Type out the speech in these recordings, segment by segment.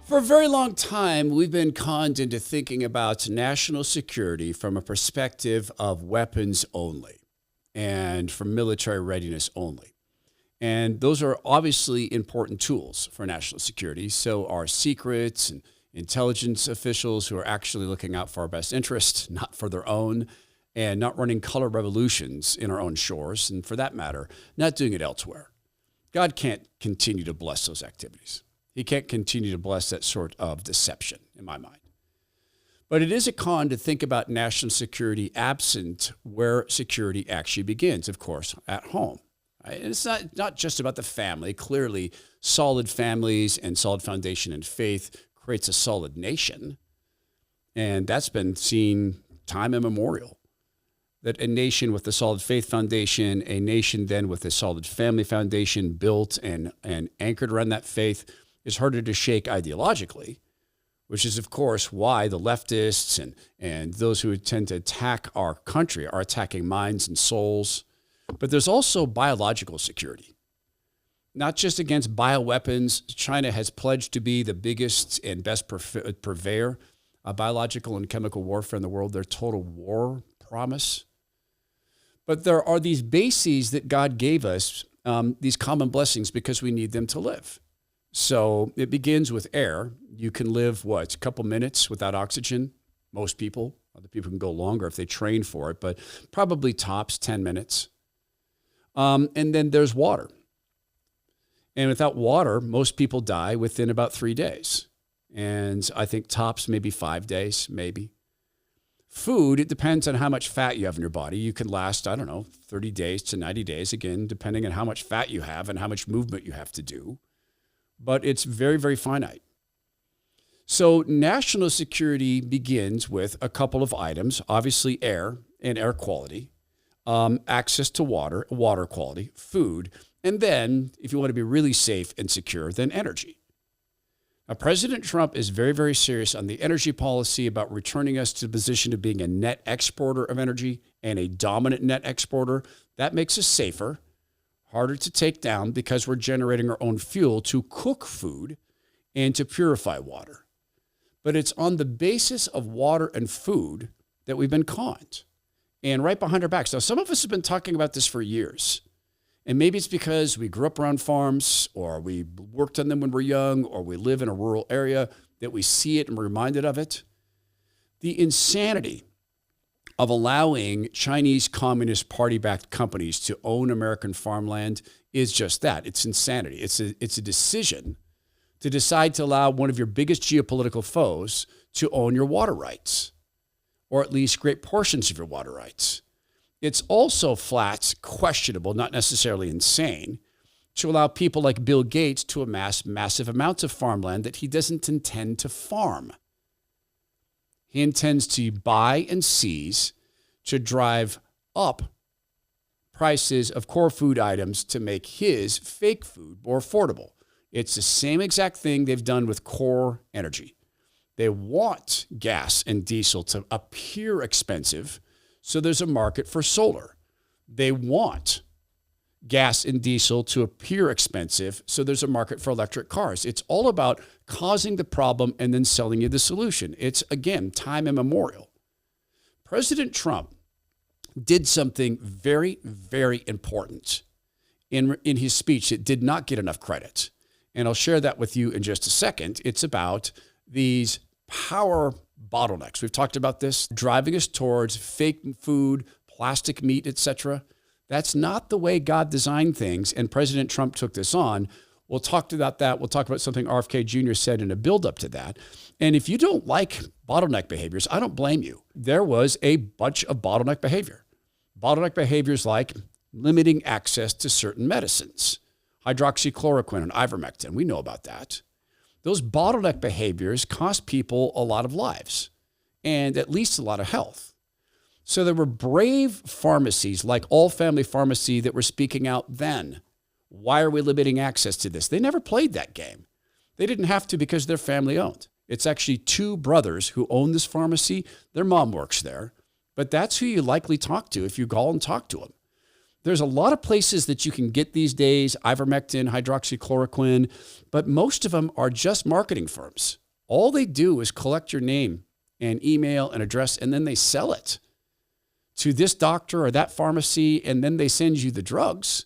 For a very long time, we've been conned into thinking about national security from a perspective of weapons only and from military readiness only. And those are obviously important tools for national security. So are secrets and intelligence officials who are actually looking out for our best interests, not for their own, and not running color revolutions in our own shores, and for that matter, not doing it elsewhere. God can't continue to bless those activities. He can't continue to bless that sort of deception, in my mind. But it is a con to think about national security absent where security actually begins, of course, at home. Right? And it's not just about the family. Clearly, solid families and solid foundation in faith creates a solid nation. And that's been seen time immemorial. That a nation with a solid faith foundation, a nation then with a solid family foundation built and anchored around that faith is harder to shake ideologically, which is, of course, why the leftists and those who tend to attack our country are attacking minds and souls. But there's also biological security. Not just against bioweapons. China has pledged to be the biggest and best purveyor of biological and chemical warfare in the world, their total war promise. But there are these bases that God gave us, these common blessings, because we need them to live. So it begins with air. You can live, a couple minutes without oxygen? Most people. Other people can go longer if they train for it, but probably tops 10 minutes. And then there's water. And without water, most people die within about 3 days. And I think tops maybe 5 days, maybe. Food, it depends on how much fat you have in your body. You can last, 30 days to 90 days, again, depending on how much fat you have and how much movement you have to do. But it's very, very finite. So national security begins with a couple of items, obviously air and air quality, access to water quality, food, and then, if you want to be really safe and secure, then energy. Now, President Trump is very, very serious on the energy policy about returning us to the position of being a net exporter of energy and a dominant net exporter. That makes us safer, harder to take down because we're generating our own fuel to cook food and to purify water. But it's on the basis of water and food that we've been conned. And right behind our backs. Now, some of us have been talking about this for years. And maybe it's because we grew up around farms, or we worked on them when we're young, or we live in a rural area that we see it and we're reminded of it. The insanity of allowing Chinese Communist Party-backed companies to own American farmland is just that. It's insanity. It's a decision to decide to allow one of your biggest geopolitical foes to own your water rights, or at least great portions of your water rights. It's also flat, questionable, not necessarily insane, to allow people like Bill Gates to amass massive amounts of farmland that he doesn't intend to farm. He intends to buy and seize to drive up prices of core food items to make his fake food more affordable. It's the same exact thing they've done with core energy. They want gas and diesel to appear expensive, so there's a market for solar. They want gas and diesel to appear expensive, so there's a market for electric cars. It's all about causing the problem and then selling you the solution. It's, again, time immemorial. President Trump did something very, very important in his speech that did not get enough credit. And I'll share that with you in just a second. It's about these power bottlenecks. We've talked about this, driving us towards fake food, plastic meat, etc. That's not the way God designed things, and President Trump took this on. We'll talk about that. We'll talk about something RFK Jr. said in a build-up to that. And if you don't like bottleneck behaviors, I don't blame you. There was a bunch of bottleneck behavior. Bottleneck behaviors like limiting access to certain medicines, hydroxychloroquine and ivermectin. We know about that. Those bottleneck behaviors cost people a lot of lives and at least a lot of health. So there were brave pharmacies like All Family Pharmacy that were speaking out then. Why are we limiting access to this? They never played that game. They didn't have to because they're family owned. It's actually two brothers who own this pharmacy. Their mom works there, but that's who you likely talk to if you call and talk to them. There's a lot of places that you can get these days, ivermectin, hydroxychloroquine, but most of them are just marketing firms. All they do is collect your name and email and address, and then they sell it to this doctor or that pharmacy, and then they send you the drugs.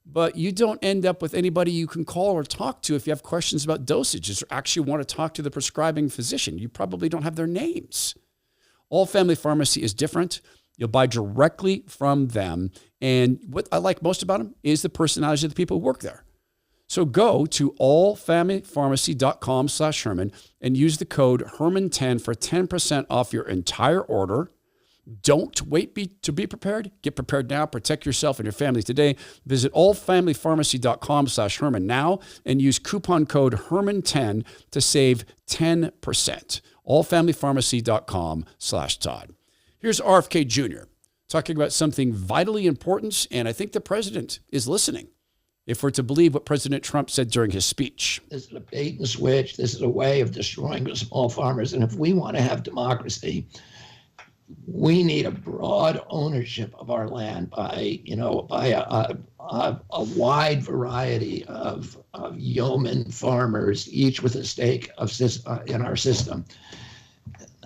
But you don't end up with anybody you can call or talk to if you have questions about dosages or actually want to talk to the prescribing physician. You probably don't have their names. All Family Pharmacy is different. You'll buy directly from them. And what I like most about them is the personalities of the people who work there. So go to allfamilypharmacy.com/Herman and use the code Herman10 for 10% off your entire order. Don't wait to be prepared. Get prepared now. Protect yourself and your family today. Visit allfamilypharmacy.com/Herman now and use coupon code Herman10 to save 10%. allfamilypharmacy.com/Todd. Here's RFK Jr. talking about something vitally important, and I think the president is listening, if we're to believe what President Trump said during his speech. This is a bait and switch. This is a way of destroying the small farmers. And if we want to have democracy, we need a broad ownership of our land by a wide variety of yeoman farmers, each with a stake in our system.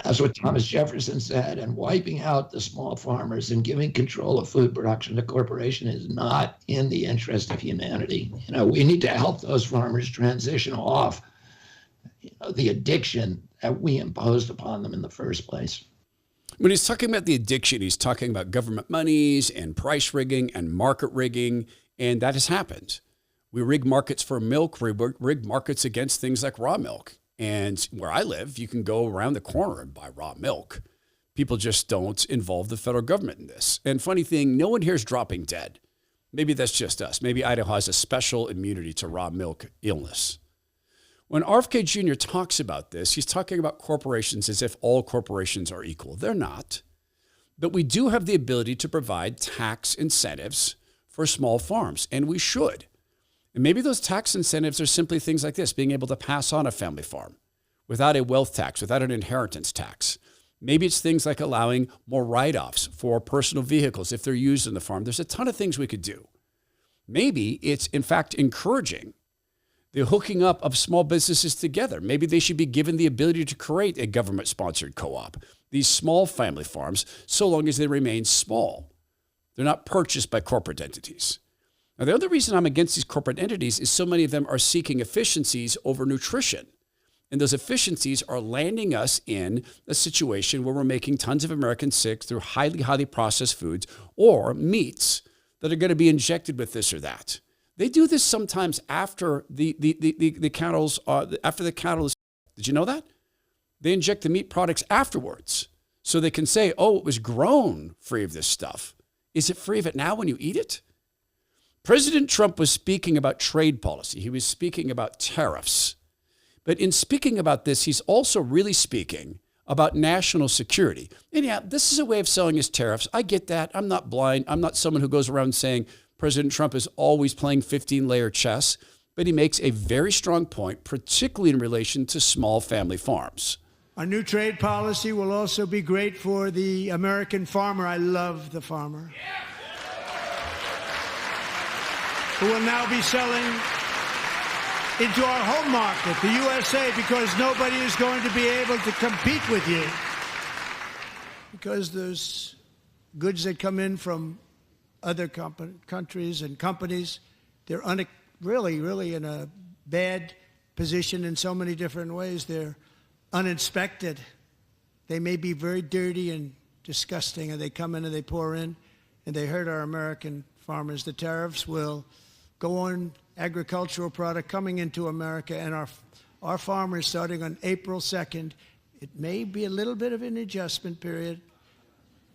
That's what Thomas Jefferson said, and wiping out the small farmers and giving control of food production to corporation is not in the interest of humanity. We need to help those farmers transition off the addiction that we imposed upon them in the first place. When he's talking about the addiction, he's talking about government monies and price rigging and market rigging, and that has happened. We rig markets for milk, we rig markets against things like raw milk. And where I live, you can go around the corner and buy raw milk. People just don't involve the federal government in this. And funny thing, no one here is dropping dead. Maybe that's just us. Maybe Idaho has a special immunity to raw milk illness. When RFK Jr. talks about this, he's talking about corporations as if all corporations are equal. They're not. But we do have the ability to provide tax incentives for small farms, and we should. And maybe those tax incentives are simply things like this, being able to pass on a family farm without a wealth tax, without an inheritance tax. Maybe it's things like allowing more write-offs for personal vehicles if they're used in the farm. There's a ton of things we could do. Maybe it's, in fact, encouraging the hooking up of small businesses together. Maybe they should be given the ability to create a government-sponsored co-op, these small family farms, so long as they remain small. They're not purchased by corporate entities. Now, the other reason I'm against these corporate entities is so many of them are seeking efficiencies over nutrition. And those efficiencies are landing us in a situation where we're making tons of Americans sick through highly, highly processed foods or meats that are going to be injected with this or that. They do this sometimes after the cattle is. Did you know that? They inject the meat products afterwards so they can say, oh, it was grown free of this stuff. Is it free of it now when you eat it? President Trump was speaking about trade policy. He was speaking about tariffs. But in speaking about this, he's also really speaking about national security. And yeah, this is a way of selling his tariffs. I get that. I'm not blind. I'm not someone who goes around saying President Trump is always playing 15-layer chess. But he makes a very strong point, particularly in relation to small family farms. Our new trade policy will also be great for the American farmer. I love the farmer. Who will now be selling into our home market, the USA, because nobody is going to be able to compete with you. Because there's goods that come in from other countries and companies, they're really in a bad position in so many different ways. They're uninspected. They may be very dirty and disgusting, and they come in and they pour in, and they hurt our American farmers. The tariffs will go on agricultural product coming into America, and our farmers, starting on April 2nd, it may be a little bit of an adjustment period.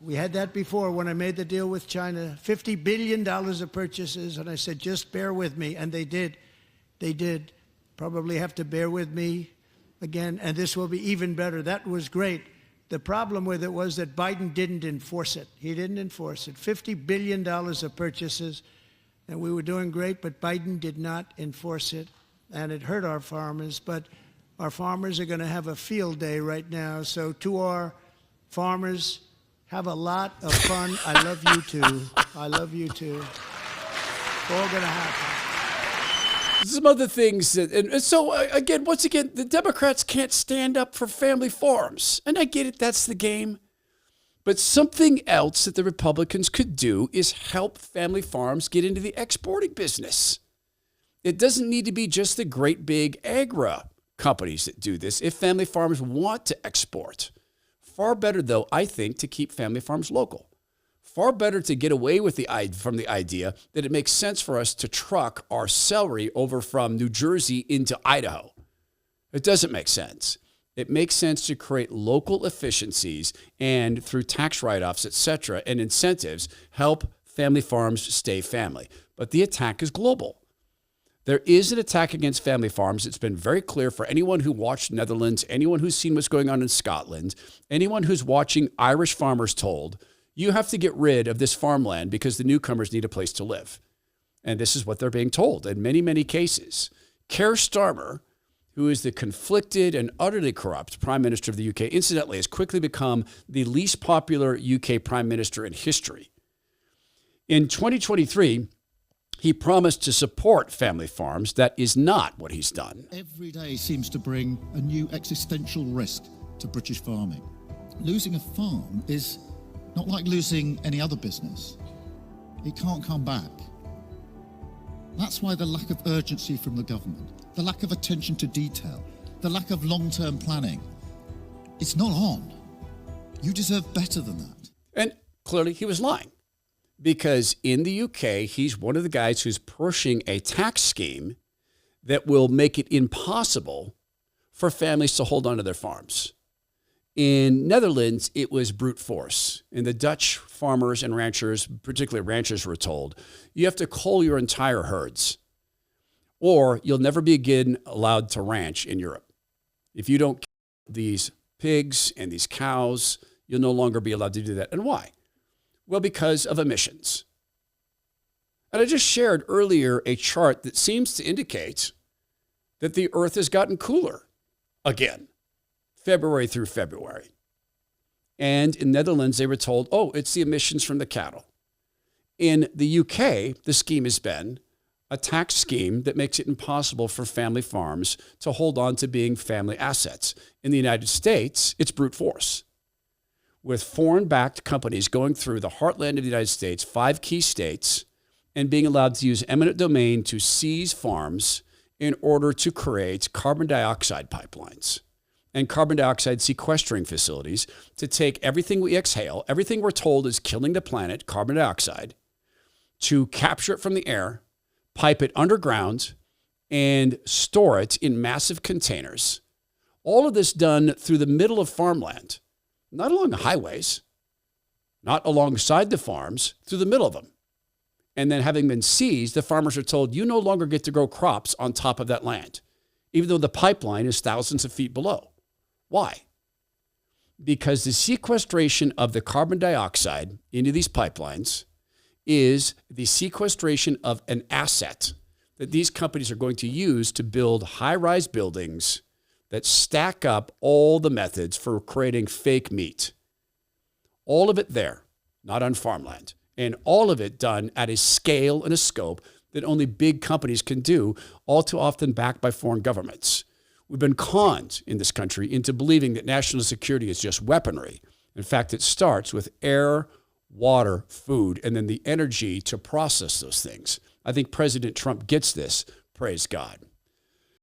We had that before when I made the deal with China, $50 billion of purchases, and I said, just bear with me, and they did. They did. Probably have to bear with me again, and this will be even better. That was great. The problem with it was that Biden didn't enforce it. He didn't enforce it. $50 billion of purchases, and we were doing great, but Biden did not enforce it, and it hurt our farmers. But our farmers are going to have a field day right now. So to our farmers, Have a lot of fun. I love you too. I love you too. All going to happen. Some other things that, and so again, once again, the Democrats can't stand up for family farms. And I get it, that's the game. But something else that the Republicans could do is help family farms get into the exporting business. It doesn't need to be just the great big agri companies that do this if family farms want to export. Far better, though, I think, to keep family farms local. Far better to get away with from the idea that it makes sense for us to truck our celery over from New Jersey into Idaho. It doesn't make sense. It makes sense to create local efficiencies and through tax write-offs, et cetera, and incentives, help family farms stay family. But the attack is global. There is an attack against family farms. It's been very clear for anyone who watched Netherlands, anyone who's seen what's going on in Scotland, anyone who's watching Irish Farmers Told, you have to get rid of this farmland because the newcomers need a place to live. And this is what they're being told in many, many cases. Keir Starmer, who is the conflicted and utterly corrupt Prime Minister of the UK, incidentally, has quickly become the least popular UK Prime Minister in history. In 2023, he promised to support family farms. That is not what he's done. Every day seems to bring a new existential risk to British farming. Losing a farm is not like losing any other business. It can't come back. That's why the lack of urgency from the government, the lack of attention to detail, the lack of long-term planning, it's not on. You deserve better than that. And clearly he was lying. Because in the UK, he's one of the guys who's pushing a tax scheme that will make it impossible for families to hold on to their farms. In Netherlands, it was brute force. And the Dutch farmers and ranchers, particularly ranchers, were told, you have to cull your entire herds, or you'll never be again allowed to ranch in Europe. If you don't kill these pigs and these cows, you'll no longer be allowed to do that. And why? Well, because of emissions. And I just shared earlier a chart that seems to indicate that the earth has gotten cooler again, February through February. And in Netherlands, they were told, oh, it's the emissions from the cattle. In the UK, the scheme has been a tax scheme that makes it impossible for family farms to hold on to being family assets. In the United States, it's brute force, with foreign-backed companies going through the heartland of the United States, 5 key states, and being allowed to use eminent domain to seize farms in order to create carbon dioxide pipelines and carbon dioxide sequestering facilities to take everything we exhale, everything we're told is killing the planet, carbon dioxide, to capture it from the air, pipe it underground, and store it in massive containers. All of this done through the middle of farmland. Not along the highways, not alongside the farms, through the middle of them. And then having been seized, the farmers are told, you no longer get to grow crops on top of that land, even though the pipeline is thousands of feet below. Why? Because the sequestration of the carbon dioxide into these pipelines is the sequestration of an asset that these companies are going to use to build high-rise buildings that stack up all the methods for creating fake meat. All of it there, not on farmland. And all of it done at a scale and a scope that only big companies can do, all too often backed by foreign governments. We've been conned in this country into believing that national security is just weaponry. In fact, it starts with air, water, food, and then the energy to process those things. I think President Trump gets this. Praise God.